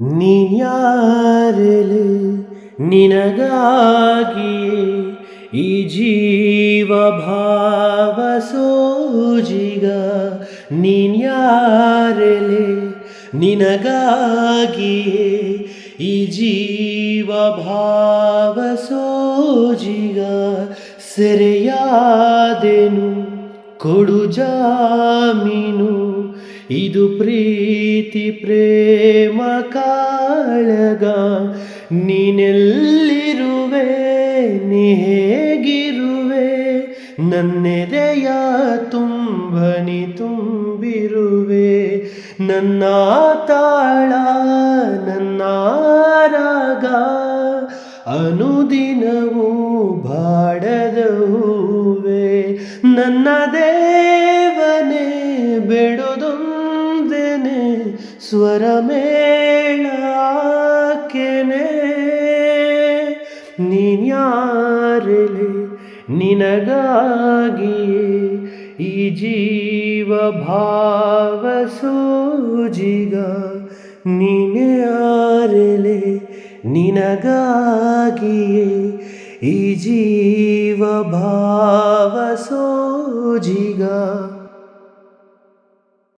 ನೀನ್ಯಾರೆಲೆ ನಿನಗಾಗಿಯೇ ಈ ಜೀವ ಭಾವ ಸೋಜಿಗ ನೀನ್ಯಾರೆಲೆ ನಿನಗಾಗಿಯೇ ಈ ಜೀವ ಭಾವ ಸೋಜಿಗ ಸೆರೆಯಾದೆನು ಕೊಡು ಜಾಮೀನು ಇದು ಪ್ರೀತಿ ಪ್ರೇಮ ಕಾಳಗ ನೀನೆಲ್ಲಿರುವೆ ನೀ ಹೇಗಿರುವೆ ನನ್ನೆದೆಯ ತುಂಬನಿ ತುಂಬಿರುವೆ ನನ್ನ ತಾಳ ನನ್ನ ರಾಗ ಅನುದಿನವೂ ಬಾಡದ ಹೂವೆ ನನ್ನ ದೇವನೇ ಬೆಳೆದೊಂದೇನೆ ಸ್ವರ ಮೇಳಾಕೆನೆ ನೀನ್ಯಾರೆಲೆ ನಿನಗಾಗಿಯೇ ಈ ಜೀವ ಭಾವ ಸೋಜಿಗ ನೀನ್ಯಾರೆಲೆ ನಿನಗಾಗಿಯೇ ಈ ಜೀವ ಭಾವ ಸೋಜಿಗ